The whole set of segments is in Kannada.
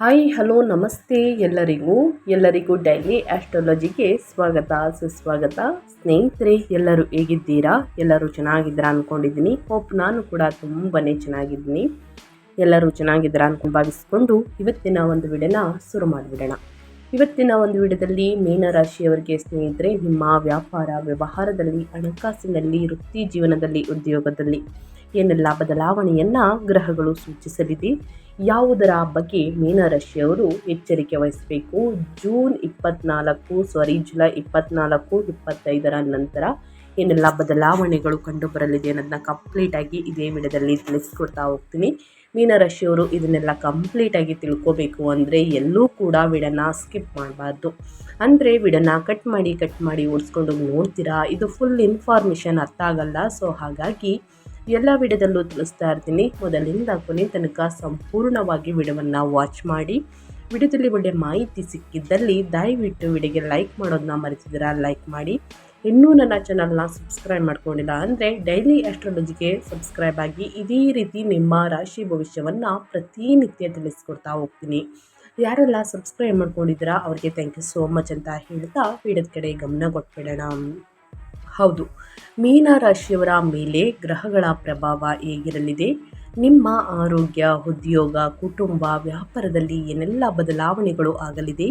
ಹಾಯ್ ಹಲೋ ನಮಸ್ತೆ ಎಲ್ಲರಿಗೂ ಡೈಲಿ ಆಸ್ಟ್ರಾಲಜಿಗೆ ಸ್ವಾಗತ ಸುಸ್ವಾಗತ. ಸ್ನೇಹಿತರೆ, ಎಲ್ಲರೂ ಹೇಗಿದ್ದೀರಾ? ಎಲ್ಲರೂ ಚೆನ್ನಾಗಿದ್ದೀರಾ ಅಂದ್ಕೊಂಡಿದ್ದೀನಿ. ಹೋಪ್ ನಾನು ಕೂಡ ತುಂಬಾ ಚೆನ್ನಾಗಿದ್ದೀನಿ. ಎಲ್ಲರೂ ಚೆನ್ನಾಗಿದ್ದೀರಾ ಅಂದ್ಕೊಂಡು ಭಾವಿಸ್ಕೊಂಡು ಇವತ್ತಿನ ಒಂದು ವಿಡಿಯೋನ ಶುರು ಮಾಡಿಬಿಡೋಣ. ಇವತ್ತಿನ ಒಂದು ವಿಡಿಯೋದಲ್ಲಿ ಮೀನರಾಶಿಯವರಿಗೆ ಸ್ನೇಹಿತರೆ, ನಿಮ್ಮ ವ್ಯಾಪಾರ ವ್ಯವಹಾರದಲ್ಲಿ, ಹಣಕಾಸಿನಲ್ಲಿ, ವೃತ್ತಿ ಜೀವನದಲ್ಲಿ, ಉದ್ಯೋಗದಲ್ಲಿ ಏನೆಲ್ಲ ಬದಲಾವಣೆಯನ್ನು ಗ್ರಹಗಳು ಸೂಚಿಸಲಿದೆ, ಯಾವುದರ ಬಗ್ಗೆ ಮೀನರಾಶಿಯವರು ಎಚ್ಚರಿಕೆ ವಹಿಸಬೇಕು, ಜುಲೈ 24, 25 ನಂತರ ಏನೆಲ್ಲ ಬದಲಾವಣೆಗಳು ಕಂಡು ಬರಲಿದೆ ಅನ್ನೋದನ್ನ ಕಂಪ್ಲೀಟಾಗಿ ಇದೇ ವಿಡಿಯೋದಲ್ಲಿ ತಿಳಿಸ್ಕೊಡ್ತಾ ಹೋಗ್ತೀನಿ. ಮೀನರಾಶಿಯವರು ಇದನ್ನೆಲ್ಲ ಕಂಪ್ಲೀಟಾಗಿ ತಿಳ್ಕೋಬೇಕು ಅಂದರೆ ಎಲ್ಲೂ ಕೂಡ ವಿಡಿಯೋನ ಸ್ಕಿಪ್ ಮಾಡಬಾರ್ದು. ಅಂದರೆ ವಿಡಿಯೋನ ಕಟ್ ಮಾಡಿ ಓಡಿಸ್ಕೊಂಡು ನೋಡ್ತೀರಾ, ಇದು ಫುಲ್ ಇನ್ಫಾರ್ಮೇಷನ್ ಅರ್ಥ ಆಗಲ್ಲ. ಸೊ ಹಾಗಾಗಿ ಎಲ್ಲ ವಿಡಿಯೋದಲ್ಲೂ ತಿಳಿಸ್ತಾ ಇರ್ತೀನಿ. ಮೊದಲಿಂದ ಕೊನೆ ತನಕ ಸಂಪೂರ್ಣವಾಗಿ ವಿಡಿಯೋವನ್ನು ವಾಚ್ ಮಾಡಿ. ವಿಡಿಯೋದಲ್ಲಿ ಒಳ್ಳೆ ಮಾಹಿತಿ ಸಿಕ್ಕಿದ್ದಲ್ಲಿ ದಯವಿಟ್ಟು ವಿಡಿಯೋಗೆ ಲೈಕ್ ಮಾಡೋದನ್ನ ಮರೆತಿದ್ದೀರಾ, ಲೈಕ್ ಮಾಡಿ. ಇನ್ನೂ ನನ್ನ ಚಾನಲ್ನ ಸಬ್ಸ್ಕ್ರೈಬ್ ಮಾಡ್ಕೊಂಡಿಲ್ಲ ಅಂದರೆ ಡೈಲಿ ಆಸ್ಟ್ರಾಲಜಿಗೆ ಸಬ್ಸ್ಕ್ರೈಬ್ ಆಗಿ ಇದೇ ರೀತಿ ನಿಮ್ಮ ರಾಶಿ ಭವಿಷ್ಯವನ್ನು ಪ್ರತಿನಿತ್ಯ ತಿಳಿಸ್ಕೊಡ್ತಾ ಹೋಗ್ತೀನಿ. ಯಾರೆಲ್ಲ ಸಬ್ಸ್ಕ್ರೈಬ್ ಮಾಡ್ಕೊಂಡಿದ್ದೀರಾ ಅವರಿಗೆ ಥ್ಯಾಂಕ್ ಯು ಸೋ ಮಚ್ ಅಂತ ಹೇಳ್ತಾ ವಿಡಿಯೋದ ಕಡೆ ಗಮನ ಕೊಟ್ಬಿಡೋಣ. ಹೌದು, ಮೀನರಾಶಿಯವರ ಮೇಲೆ ಗ್ರಹಗಳ ಪ್ರಭಾವ ಹೇಗಿರಲಿದೆ, ನಿಮ್ಮ ಆರೋಗ್ಯ, ಉದ್ಯೋಗ, ಕುಟುಂಬ, ವ್ಯಾಪಾರದಲ್ಲಿ ಏನೆಲ್ಲ ಬದಲಾವಣೆಗಳು ಆಗಲಿದೆ,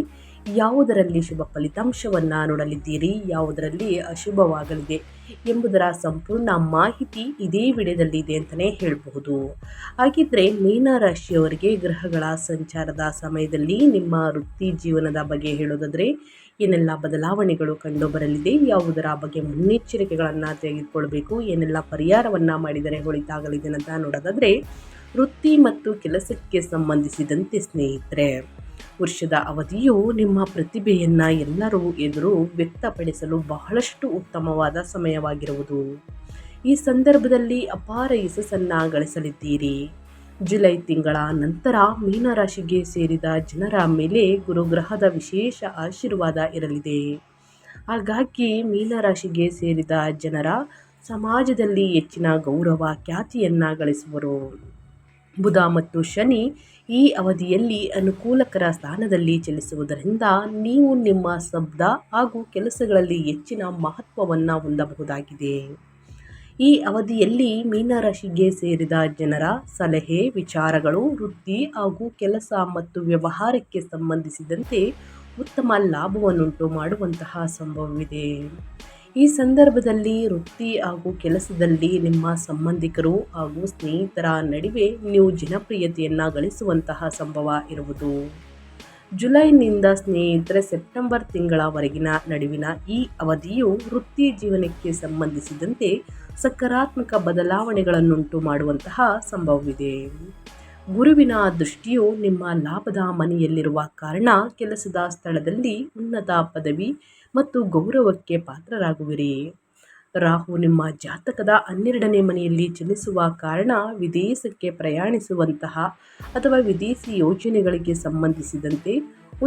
ಯಾವುದರಲ್ಲಿ ಶುಭ ಫಲಿತಾಂಶವನ್ನು ನೋಡಲಿದ್ದೀರಿ, ಯಾವುದರಲ್ಲಿ ಅಶುಭವಾಗಲಿದೆ ಎಂಬುದರ ಸಂಪೂರ್ಣ ಮಾಹಿತಿ ಇದೇ ವಿಡಿಯೋದಲ್ಲಿ ಇದೆ ಅಂತಲೇ ಹೇಳಬಹುದು. ಹಾಗಿದ್ರೆ ಮೀನರಾಶಿಯವರಿಗೆ ಗ್ರಹಗಳ ಸಂಚಾರದ ಸಮಯದಲ್ಲಿ ನಿಮ್ಮ ವೃತ್ತಿ ಜೀವನದ ಬಗ್ಗೆ ಹೇಳೋದಾದರೆ ಏನೆಲ್ಲ ಬದಲಾವಣೆಗಳು ಕಂಡು ಬರಲಿದೆ, ಯಾವುದರ ಬಗ್ಗೆ ಮುನ್ನೆಚ್ಚರಿಕೆಗಳನ್ನು ತೆಗೆದುಕೊಳ್ಬೇಕು, ಏನೆಲ್ಲ ಪರಿಹಾರವನ್ನು ಮಾಡಿದರೆ ಒಳಿತಾಗಲಿದೆ ಅಂತ ನೋಡೋದಾದರೆ, ವೃತ್ತಿ ಮತ್ತು ಕೆಲಸಕ್ಕೆ ಸಂಬಂಧಿಸಿದಂತೆ ಸ್ನೇಹಿತರೆ, ವರ್ಷದ ಅವಧಿಯು ನಿಮ್ಮ ಪ್ರತಿಭೆಯನ್ನು ಎಲ್ಲರೂ ಎದುರು ವ್ಯಕ್ತಪಡಿಸಲು ಬಹಳಷ್ಟು ಉತ್ತಮವಾದ ಸಮಯವಾಗಿರುವುದು. ಈ ಸಂದರ್ಭದಲ್ಲಿ ಅಪಾರ ಯಶಸ್ಸನ್ನು ಗಳಿಸಲಿದ್ದೀರಿ. ಜುಲೈ ತಿಂಗಳ ನಂತರ ಮೀನರಾಶಿಗೆ ಸೇರಿದ ಜನರ ಮೇಲೆ ಗುರುಗ್ರಹದ ವಿಶೇಷ ಆಶೀರ್ವಾದ ಇರಲಿದೆ. ಹಾಗಾಗಿ ಮೀನರಾಶಿಗೆ ಸೇರಿದ ಜನರ ಸಮಾಜದಲ್ಲಿ ಹೆಚ್ಚಿನ ಗೌರವ, ಖ್ಯಾತಿಯನ್ನು ಗಳಿಸುವರು. ಬುಧ ಮತ್ತು ಶನಿ ಈ ಅವಧಿಯಲ್ಲಿ ಅನುಕೂಲಕರ ಸ್ಥಾನದಲ್ಲಿ ಚಲಿಸುವುದರಿಂದ ನೀವು ನಿಮ್ಮ ಶಬ್ದ ಹಾಗೂ ಕೆಲಸಗಳಲ್ಲಿ ಹೆಚ್ಚಿನ ಮಹತ್ವವನ್ನು ಹೊಂದಬಹುದಾಗಿದೆ. ಈ ಅವಧಿಯಲ್ಲಿ ಮೀನರಾಶಿಗೆ ಸೇರಿದ ಜನರ ಸಲಹೆ, ವಿಚಾರಗಳು ವೃತ್ತಿ ಹಾಗೂ ಕೆಲಸ ಮತ್ತು ವ್ಯವಹಾರಕ್ಕೆ ಸಂಬಂಧಿಸಿದಂತೆ ಉತ್ತಮ ಲಾಭವನ್ನುಂಟು ಮಾಡುವಂತಹ ಸಂಭವವಿದೆ. ಈ ಸಂದರ್ಭದಲ್ಲಿ ವೃತ್ತಿ ಹಾಗೂ ಕೆಲಸದಲ್ಲಿ ನಿಮ್ಮ ಸಂಬಂಧಿಕರು ಹಾಗೂ ಸ್ನೇಹಿತರ ನಡುವೆ ನೀವು ಜನಪ್ರಿಯತೆಯನ್ನು ಗಳಿಸುವಂತಹ ಸಂಭವ ಇರುವುದು. ಜುಲೈನಿಂದ ಸ್ನೇಹಿತರೆ ಸೆಪ್ಟೆಂಬರ್ ತಿಂಗಳವರೆಗಿನ ನಡುವಿನ ಈ ಅವಧಿಯು ವೃತ್ತಿ ಜೀವನಕ್ಕೆ ಸಂಬಂಧಿಸಿದಂತೆ ಸಕಾರಾತ್ಮಕ ಬದಲಾವಣೆಗಳನ್ನುಂಟು ಮಾಡುವಂತಹ ಸಂಭವವಿದೆ. ಗುರುವಿನ ದೃಷ್ಟಿಯು ನಿಮ್ಮ ಲಾಭದ ಮನೆಯಲ್ಲಿರುವ ಕಾರಣ ಕೆಲಸದ ಸ್ಥಳದಲ್ಲಿ ಉನ್ನತ ಪದವಿ ಮತ್ತು ಗೌರವಕ್ಕೆ ಪಾತ್ರರಾಗುವಿರಿ. ರಾಹು ನಿಮ್ಮ ಜಾತಕದ 12ನೇ ಮನೆಯಲ್ಲಿ ಚಲಿಸುವ ಕಾರಣ ವಿದೇಶಕ್ಕೆ ಪ್ರಯಾಣಿಸುವಂತಹ ಅಥವಾ ವಿದೇಶಿ ಯೋಜನೆಗಳಿಗೆ ಸಂಬಂಧಿಸಿದಂತೆ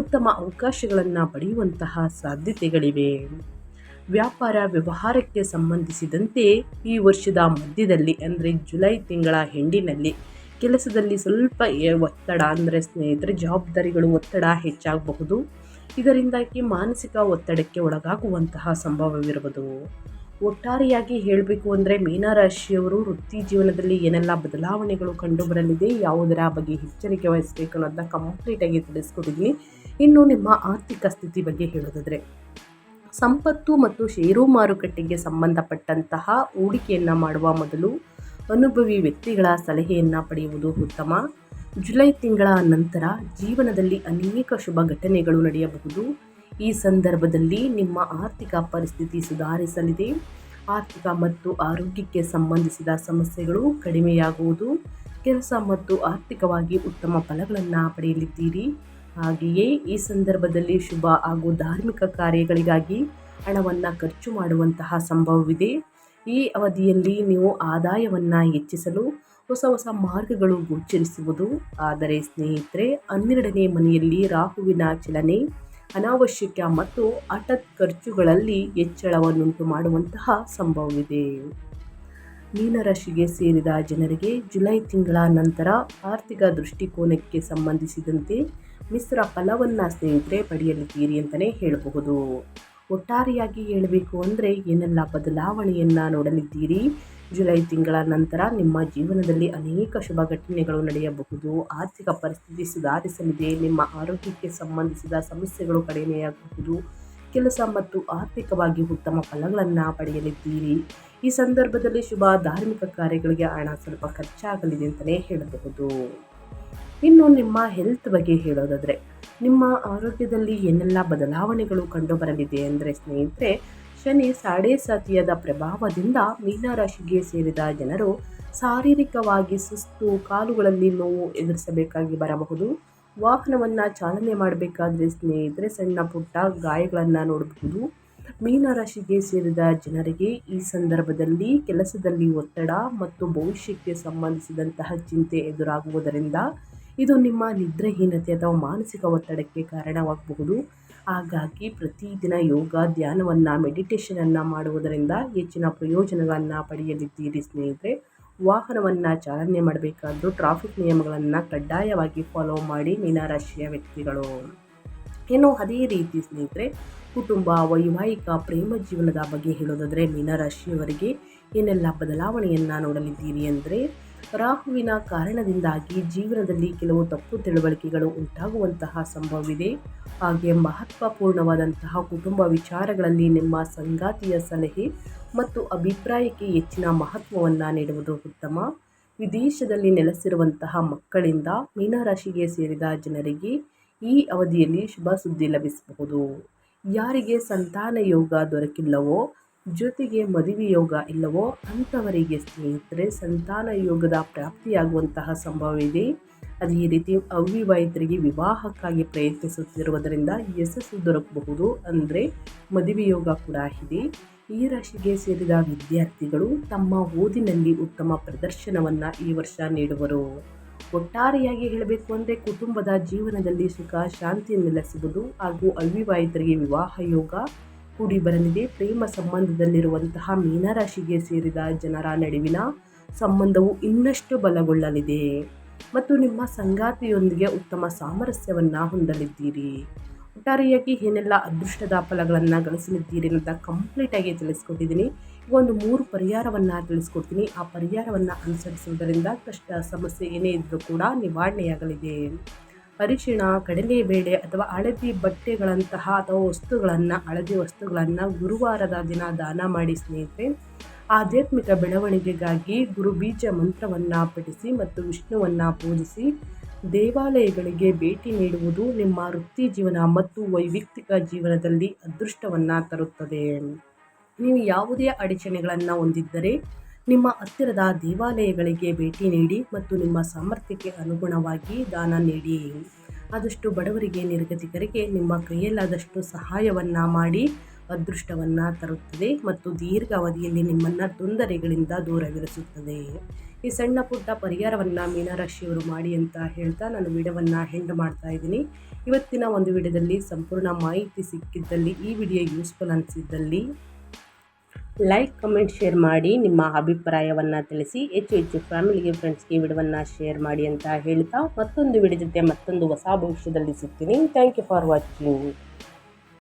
ಉತ್ತಮ ಅವಕಾಶಗಳನ್ನು ಪಡೆಯುವಂತಹ ಸಾಧ್ಯತೆಗಳಿವೆ. ವ್ಯಾಪಾರ ವ್ಯವಹಾರಕ್ಕೆ ಸಂಬಂಧಿಸಿದಂತೆ ಈ ವರ್ಷದ ಮಧ್ಯದಲ್ಲಿ ಅಂದರೆ ಜುಲೈ ತಿಂಗಳ ಎಂಡಿನಲ್ಲಿ ಕೆಲಸದಲ್ಲಿ ಸ್ವಲ್ಪ ಒತ್ತಡ ಅಂದರೆ ಸ್ನೇಹಿತರೆ ಜವಾಬ್ದಾರಿಗಳು ಒತ್ತಡ ಹೆಚ್ಚಾಗಬಹುದು. ಇದರಿಂದಾಗಿ ಮಾನಸಿಕ ಒತ್ತಡಕ್ಕೆ ಒಳಗಾಗುವಂತಹ ಸಂಭವವಿರುವುದು. ಒಟ್ಟಾರೆಯಾಗಿ ಹೇಳಬೇಕು ಅಂದರೆ ಮೀನರಾಶಿಯವರು ವೃತ್ತಿ ಜೀವನದಲ್ಲಿ ಏನೆಲ್ಲ ಬದಲಾವಣೆಗಳು ಕಂಡುಬರಲಿದೆ, ಯಾವುದರ ಬಗ್ಗೆ ಎಚ್ಚರಿಕೆ ವಹಿಸಬೇಕು ಅನ್ನೋದನ್ನ ಕಂಪ್ಲೀಟಾಗಿ ತಿಳಿಸ್ಕೊಟ್ಟಿದ್ದೀನಿ. ಇನ್ನು ನಿಮ್ಮ ಆರ್ಥಿಕ ಸ್ಥಿತಿ ಬಗ್ಗೆ ಹೇಳೋದಾದರೆ, ಸಂಪತ್ತು ಮತ್ತು ಷೇರು ಮಾರುಕಟ್ಟೆಗೆ ಸಂಬಂಧಪಟ್ಟಂತಹ ಹೂಡಿಕೆಯನ್ನು ಮಾಡುವ ಮೊದಲು ಅನುಭವಿ ವ್ಯಕ್ತಿಗಳ ಸಲಹೆಯನ್ನು ಪಡೆಯುವುದು ಉತ್ತಮ. ಜುಲೈ ತಿಂಗಳ ನಂತರ ಜೀವನದಲ್ಲಿ ಅನೇಕ ಶುಭ ಘಟನೆಗಳು ನಡೆಯಬಹುದು. ಈ ಸಂದರ್ಭದಲ್ಲಿ ನಿಮ್ಮ ಆರ್ಥಿಕ ಪರಿಸ್ಥಿತಿ ಸುಧಾರಿಸಲಿದೆ. ಆರ್ಥಿಕ ಮತ್ತು ಆರೋಗ್ಯಕ್ಕೆ ಸಂಬಂಧಿಸಿದ ಸಮಸ್ಯೆಗಳು ಕಡಿಮೆಯಾಗುವುದು. ಕೆಲಸ ಮತ್ತು ಆರ್ಥಿಕವಾಗಿ ಉತ್ತಮ ಫಲಗಳನ್ನು ಪಡೆಯಲಿದ್ದೀರಿ. ಹಾಗೆಯೇ ಈ ಸಂದರ್ಭದಲ್ಲಿ ಶುಭ ಹಾಗೂ ಧಾರ್ಮಿಕ ಕಾರ್ಯಗಳಿಗಾಗಿ ಹಣವನ್ನು ಖರ್ಚು ಮಾಡುವಂತಹ ಸಂಭವವಿದೆ. ಈ ಅವಧಿಯಲ್ಲಿ ನೀವು ಆದಾಯವನ್ನು ಹೆಚ್ಚಿಸಲು ಹೊಸ ಮಾರ್ಗಗಳು ಗೋಚರಿಸುವುದು. ಆದರೆ ಸ್ನೇಹಿತರೆ, 12ನೇ ಮನೆಯಲ್ಲಿ ರಾಹುವಿನ ಚಲನೆ ಅನಾವಶ್ಯಕ ಮತ್ತು ಹಠಾತ್ ಖರ್ಚುಗಳಲ್ಲಿ ಹೆಚ್ಚಳವನ್ನುಂಟು ಮಾಡುವಂತಹ ಸಂಭವವಿದೆ. ಮೀನರಾಶಿಗೆ ಸೇರಿದ ಜನರಿಗೆ ಜುಲೈ ತಿಂಗಳ ನಂತರ ಆರ್ಥಿಕ ದೃಷ್ಟಿಕೋನಕ್ಕೆ ಸಂಬಂಧಿಸಿದಂತೆ ಮಿಶ್ರ ಫಲವನ್ನು ಸ್ನೇಹಿತರೆ ಪಡೆಯಲಿದ್ದೀರಿ ಅಂತಲೇ ಹೇಳಬಹುದು. ಒಟ್ಟಾರೆಯಾಗಿ ಹೇಳಬೇಕು ಅಂದರೆ ಏನೆಲ್ಲ ಬದಲಾವಣೆಯನ್ನು ನೋಡಲಿದ್ದೀರಿ. ಜುಲೈ ತಿಂಗಳ ನಂತರ ನಿಮ್ಮ ಜೀವನದಲ್ಲಿ ಅನೇಕ ಶುಭ ಘಟನೆಗಳು ನಡೆಯಬಹುದು. ಆರ್ಥಿಕ ಪರಿಸ್ಥಿತಿ ಸುಧಾರಿಸಲಿದೆ. ನಿಮ್ಮ ಆರೋಗ್ಯಕ್ಕೆ ಸಂಬಂಧಿಸಿದ ಸಮಸ್ಯೆಗಳು ಕಡಿಮೆಯಾಗಬಹುದು. ಕೆಲಸ ಮತ್ತು ಆರ್ಥಿಕವಾಗಿ ಉತ್ತಮ ಫಲಗಳನ್ನು ಪಡೆಯಲಿದ್ದೀರಿ. ಈ ಸಂದರ್ಭದಲ್ಲಿ ಶುಭ ಧಾರ್ಮಿಕ ಕಾರ್ಯಗಳಿಗೆ ಹಣ ಸ್ವಲ್ಪ ಖರ್ಚಾಗಲಿದೆ ಅಂತಲೇ ಹೇಳಬಹುದು. ಇನ್ನು ನಿಮ್ಮ ಹೆಲ್ತ್ ಬಗ್ಗೆ ಹೇಳೋದಾದರೆ ನಿಮ್ಮ ಆರೋಗ್ಯದಲ್ಲಿ ಏನೆಲ್ಲ ಬದಲಾವಣೆಗಳು ಕಂಡುಬರಲಿದೆ ಅಂದರೆ ಸ್ನೇಹಿತರೆ, ಶನಿ ಸಾಡೆ ಸಾತಿಯಾದ ಪ್ರಭಾವದಿಂದ ಮೀನರಾಶಿಗೆ ಸೇರಿದ ಜನರು ಶಾರೀರಿಕವಾಗಿ ಸುಸ್ತು, ಕಾಲುಗಳಲ್ಲಿ ನೋವು ಎದುರಿಸಬೇಕಾಗಿ ಬರಬಹುದು. ವಾಹನವನ್ನು ಚಾಲನೆ ಮಾಡಬೇಕಾದ್ರೆ ಸ್ನೇಹಿತರೆ ಸಣ್ಣ ಪುಟ್ಟ ಗಾಯಗಳನ್ನು ನೋಡಬಹುದು. ಮೀನರಾಶಿಗೆ ಸೇರಿದ ಜನರಿಗೆ ಈ ಸಂದರ್ಭದಲ್ಲಿ ಕೆಲಸದಲ್ಲಿ ಒತ್ತಡ ಮತ್ತು ಭವಿಷ್ಯಕ್ಕೆ ಸಂಬಂಧಿಸಿದಂತಹ ಚಿಂತೆ ಎದುರಾಗುವುದರಿಂದ ಇದು ನಿಮ್ಮ ನಿದ್ರೆಹೀನತೆ ಅಥವಾ ಮಾನಸಿಕ ಒತ್ತಡಕ್ಕೆ ಕಾರಣವಾಗಬಹುದು. ಹಾಗಾಗಿ ಪ್ರತಿದಿನ ಯೋಗ, ಧ್ಯಾನವನ್ನು, ಮೆಡಿಟೇಷನನ್ನು ಮಾಡುವುದರಿಂದ ಹೆಚ್ಚಿನ ಪ್ರಯೋಜನಗಳನ್ನು ಪಡೆಯಲಿದ್ದೀರಿ ಸ್ನೇಹಿತರೆ. ವಾಹನವನ್ನು ಚಾಲನೆ ಮಾಡಬೇಕಾದ್ರೂ ಟ್ರಾಫಿಕ್ ನಿಯಮಗಳನ್ನು ಕಡ್ಡಾಯವಾಗಿ ಫಾಲೋ ಮಾಡಿ ಮೀನರಾಶಿಯ ವ್ಯಕ್ತಿಗಳು. ಇನ್ನು ಅದೇ ರೀತಿ ಸ್ನೇಹಿತರೆ, ಕುಟುಂಬ, ವೈವಾಹಿಕ, ಪ್ರೇಮ ಜೀವನದ ಬಗ್ಗೆ ಹೇಳೋದಾದರೆ ಮೀನರಾಶಿಯವರಿಗೆ ಏನೆಲ್ಲ ಬದಲಾವಣೆಯನ್ನು ನೋಡಲಿದ್ದೀರಿ ಅಂದರೆ, ರಾಹುವಿನ ಕಾರಣದಿಂದಾಗಿ ಜೀವನದಲ್ಲಿ ಕೆಲವು ತಪ್ಪು ತಿಳುವಳಿಕೆಗಳು ಉಂಟಾಗುವಂತಹ ಸಂಭವವಿದೆ. ಹಾಗೆ ಮಹತ್ವಪೂರ್ಣವಾದಂತಹ ಕುಟುಂಬ ವಿಚಾರಗಳಲ್ಲಿ ನಿಮ್ಮ ಸಂಗಾತಿಯ ಸಲಹೆ ಮತ್ತು ಅಭಿಪ್ರಾಯಕ್ಕೆ ಹೆಚ್ಚಿನ ಮಹತ್ವವನ್ನು ನೀಡುವುದು ಉತ್ತಮ. ವಿದೇಶದಲ್ಲಿ ನೆಲೆಸಿರುವಂತಹ ಮಕ್ಕಳಿಂದ ಮೀನರಾಶಿಗೆ ಸೇರಿದ ಜನರಿಗೆ ಈ ಅವಧಿಯಲ್ಲಿ ಶುಭ ಸುದ್ದಿ ಲಭಿಸಬಹುದು. ಯಾರಿಗೆ ಸಂತಾನ ಯೋಗ ದೊರಕಿಲ್ಲವೋ, ಜೊತೆಗೆ ಮದುವೆ ಯೋಗ ಇಲ್ಲವೋ ಅಂಥವರಿಗೆ ಸ್ನೇಹಿತರೆ ಸಂತಾನ ಯೋಗದ ಪ್ರಾಪ್ತಿಯಾಗುವಂತಹ ಸಂಭವವಿದೆ. ಅದೇ ರೀತಿ ಅವಿವಾಹಿತರಿಗೆ ವಿವಾಹಕ್ಕಾಗಿ ಪ್ರಯತ್ನಿಸುತ್ತಿರುವುದರಿಂದ ಯಶಸ್ಸು ದೊರಕಬಹುದು, ಅಂದರೆ ಮದುವೆ ಯೋಗ ಕೂಡ ಇದೆ. ಈ ರಾಶಿಗೆ ಸೇರಿದ ವಿದ್ಯಾರ್ಥಿಗಳು ತಮ್ಮ ಓದಿನಲ್ಲಿ ಉತ್ತಮ ಪ್ರದರ್ಶನವನ್ನು ಈ ವರ್ಷ ನೀಡುವರು. ಒಟ್ಟಾರೆಯಾಗಿ ಹೇಳಬೇಕು ಅಂದರೆ ಕುಟುಂಬದ ಜೀವನದಲ್ಲಿ ಸುಖ ಶಾಂತಿ ನೆಲೆಸುವುದು ಹಾಗೂ ಅವಿವಾಹಿತರಿಗೆ ವಿವಾಹ ಯೋಗ ಕೂಡಿ ಬರಲಿದೆ. ಪ್ರೇಮ ಸಂಬಂಧದಲ್ಲಿರುವಂತಹ ಮೀನರಾಶಿಗೆ ಸೇರಿದ ಜನರ ನಡುವಿನ ಸಂಬಂಧವು ಇನ್ನಷ್ಟು ಬಲಗೊಳ್ಳಲಿದೆ ಮತ್ತು ನಿಮ್ಮ ಸಂಗಾತಿಯೊಂದಿಗೆ ಉತ್ತಮ ಸಾಮರಸ್ಯವನ್ನು ಹೊಂದಲಿದ್ದೀರಿ. ಒಟ್ಟಾರೆಯಾಗಿ ಏನೆಲ್ಲ ಅದೃಷ್ಟದ ಫಲಗಳನ್ನು ಗಳಿಸಲಿದ್ದೀರಿ ಅಂತ ಕಂಪ್ಲೀಟಾಗಿ ತಿಳಿಸ್ಕೊಟ್ಟಿದ್ದೀನಿ. ಈಗ ಒಂದು 3 ಪರಿಹಾರವನ್ನು ತಿಳಿಸ್ಕೊಡ್ತೀನಿ. ಆ ಪರಿಹಾರವನ್ನು ಅನುಸರಿಸುವುದರಿಂದ ಕಷ್ಟ ಸಮಸ್ಯೆ ಏನೇ ಇದ್ದರೂ ಕೂಡ ನಿವಾರಣೆಯಾಗಲಿದೆ. ಅರಿಶಿಣ, ಕಡಲೆಬೇಳೆ ಅಥವಾ ಹಳದಿ ಬಟ್ಟೆಗಳಂತಹ ಅಥವಾ ಹಳದಿ ವಸ್ತುಗಳನ್ನು ಗುರುವಾರದ ದಿನ ದಾನ ಮಾಡಿ ಸ್ನೇಹಿತರೆ. ಆಧ್ಯಾತ್ಮಿಕ ಬೆಳವಣಿಗೆಗಾಗಿ ಗುರು ಬೀಜ ಮಂತ್ರವನ್ನು ಪಠಿಸಿ ಮತ್ತು ವಿಷ್ಣುವನ್ನು ಪೂಜಿಸಿ ದೇವಾಲಯಗಳಿಗೆ ಭೇಟಿ ನೀಡುವುದು ನಿಮ್ಮ ವೃತ್ತಿ ಜೀವನ ಮತ್ತು ವೈಯಕ್ತಿಕ ಜೀವನದಲ್ಲಿ ಅದೃಷ್ಟವನ್ನು ತರುತ್ತದೆ. ನೀವು ಯಾವುದೇ ಅಡಚಣೆಗಳನ್ನು ಹೊಂದಿದ್ದರೆ ನಿಮ್ಮ ಹತ್ತಿರದ ದೇವಾಲಯಗಳಿಗೆ ಭೇಟಿ ನೀಡಿ ಮತ್ತು ನಿಮ್ಮ ಸಾಮರ್ಥ್ಯಕ್ಕೆ ಅನುಗುಣವಾಗಿ ದಾನ ನೀಡಿ. ಆದಷ್ಟು ಬಡವರಿಗೆ, ನಿರ್ಗತಿಕರಿಗೆ ನಿಮ್ಮ ಕೈಯಲ್ಲಾದಷ್ಟು ಸಹಾಯವನ್ನು ಮಾಡಿ ಅದೃಷ್ಟವನ್ನು ತರುತ್ತದೆ ಮತ್ತು ದೀರ್ಘಾವಧಿಯಲ್ಲಿ ನಿಮ್ಮನ್ನು ತೊಂದರೆಗಳಿಂದ ದೂರವಿರಿಸುತ್ತದೆ. ಈ ಸಣ್ಣ ಪುಟ್ಟ ಪರಿಹಾರವನ್ನು ಮೀನರಾಶಿಯವರು ಮಾಡಿ ಅಂತ ಹೇಳ್ತಾ ನಾನು ವಿಡಿಯೋವನ್ನು ಎಂಡ್ ಮಾಡ್ತಾ ಇದ್ದೀನಿ. ಇವತ್ತಿನ ಒಂದು ವಿಡಿಯೋದಲ್ಲಿ ಸಂಪೂರ್ಣ ಮಾಹಿತಿ ಸಿಕ್ಕಿದ್ದಲ್ಲಿ, ಈ ವಿಡಿಯೋ ಯೂಸ್ಫುಲ್ ಅನಿಸಿದ್ದಲ್ಲಿ ಲೈಕ್, ಕಮೆಂಟ್, ಶೇರ್ ಮಾಡಿ ನಿಮ್ಮ ಅಭಿಪ್ರಾಯವನ್ನು ತಿಳಿಸಿ. ಹೆಚ್ಚು ಫ್ಯಾಮಿಲಿಗೆ, ಫ್ರೆಂಡ್ಸ್ಗೆ ವಿಡಿಯೋವನ್ನು ಶೇರ್ ಮಾಡಿ ಅಂತ ಹೇಳ್ತಾ ಮತ್ತೊಂದು ವಿಡಿಯೋ ಜೊತೆ ಮತ್ತೊಂದು ಹೊಸ ಭವಿಷ್ಯದಲ್ಲಿ ಸಿಗ್ತೀನಿ. Thank you for watching.